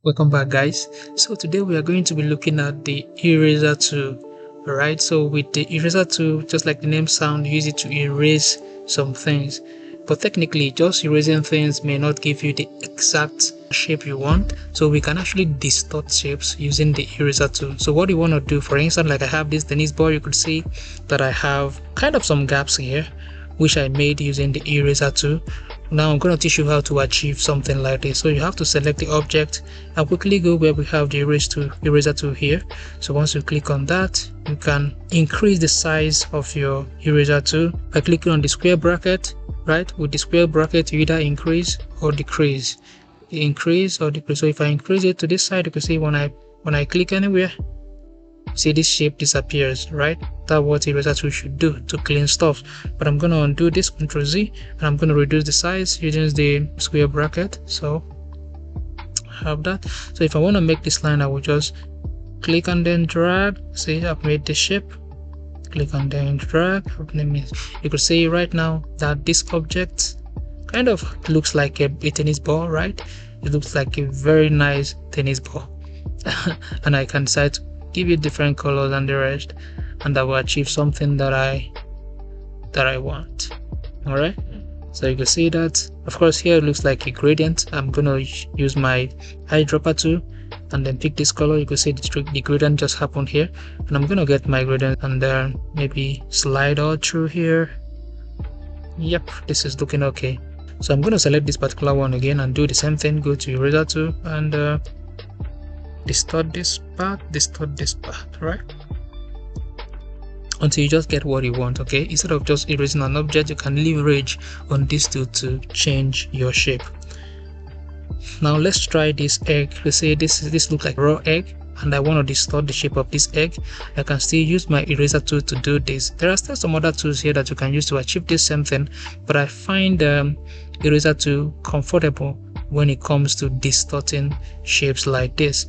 Welcome back, guys. So today we are going to be looking at the eraser tool. Alright, so with the eraser tool, just like the name sound, use it to erase some things, but technically just erasing things may not give you the exact shape you want, so we can actually distort shapes using the eraser tool. So what you want to do, for instance, like I have this tennis ball, you could see that I have kind of some gaps here which I made using the eraser tool. Now I'm going to teach you how to achieve something like this. So you have to select the object and quickly go where we have the eraser tool here. So once you click on that, you can increase the size of your eraser tool by clicking on the square bracket. Right, with the square bracket you either increase or decrease. Increase or decrease. So if I increase it to this side, you can see when I click anywhere, see this shape disappears. Right, that's what eraser tool should do to clean stuff. But I'm going to undo this, Ctrl Z, and I'm going to reduce the size using the square bracket. So I have that. So if I want to make this line, I will just click and then drag. See, I've made the shape. Click and then drag. You could see right now that this object kind of looks like a tennis ball, right? It looks like a very nice tennis ball. And I can decide to give it different colors than the rest, and that will achieve something that I want. All right, so you can see that. Of course, here it looks like a gradient. I'm gonna use my eyedropper tool and then pick this color. You can see the gradient just happened here, and I'm gonna get my gradient and then maybe slide all through here. Yep, this is looking okay. So I'm gonna select this particular one again and do the same thing. Go to eraser tool and distort this part, right, until you just get what you want. Okay, instead of just erasing an object, you can leverage on this tool to change your shape. Now let's try this egg. Let's say this looks like raw egg, and I want to distort the shape of this egg. I can still use my eraser tool to do this. There are still some other tools here that you can use to achieve this same thing, but I find eraser tool comfortable when it comes to distorting shapes like this.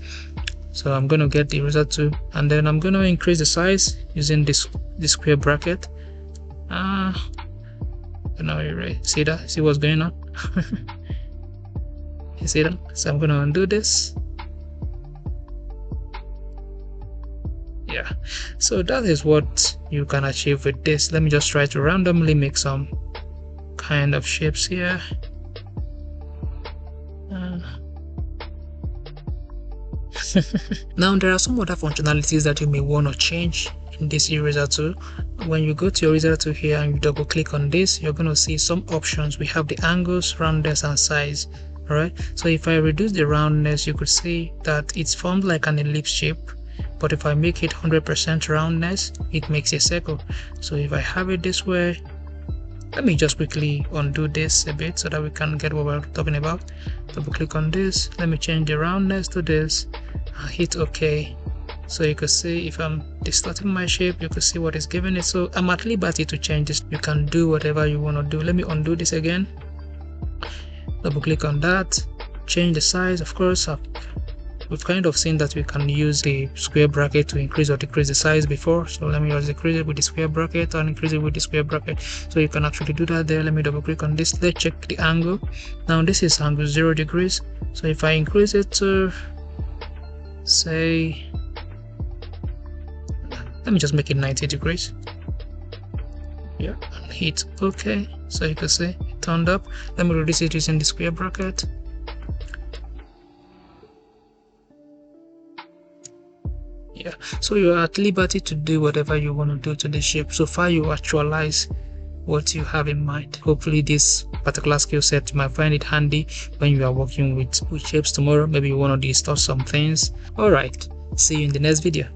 So I'm going to get the eraser tool and then I'm going to increase the size using this square bracket. Now you see that? See what's going on? You see that? So I'm going to undo this. Yeah, so that is what you can achieve with this. Let me just try to randomly make some kind of shapes here. Now there are some other functionalities that you may want to change in this eraser tool. When you go to your eraser tool here and you double click on this, you're going to see some options. We have the angles, roundness and size. All right, so if I reduce the roundness, you could see that it's formed like an ellipse shape, but if I make it 100% roundness, it makes a circle. So if I have it this way, let me just quickly undo this a bit so that we can get what we're talking about. Double click on this, let me change the roundness to this, hit OK. So you can see if I'm distorting my shape, you can see what it's giving it. So I'm at liberty to change this. You can do whatever you want to do. Let me undo this again. Double click on that, change the size. Of course, we've kind of seen that we can use the square bracket to increase or decrease the size before. So let me just decrease it with the square bracket and increase it with the square bracket. So you can actually do that there. Let me double click on this. Let's check the angle. Now this is angle 0 degrees. So if I increase it to, say, let me just make it 90 degrees. Yeah, and hit OK. So you can see it turned up. Let me reduce it using the square bracket. Yeah, so you are at liberty to do whatever you want to do to the shape, so far you actualize what you have in mind. Hopefully this particular skill set, you might find it handy when you are working with shapes tomorrow. Maybe you want to distort some things. All right, see you in the next video.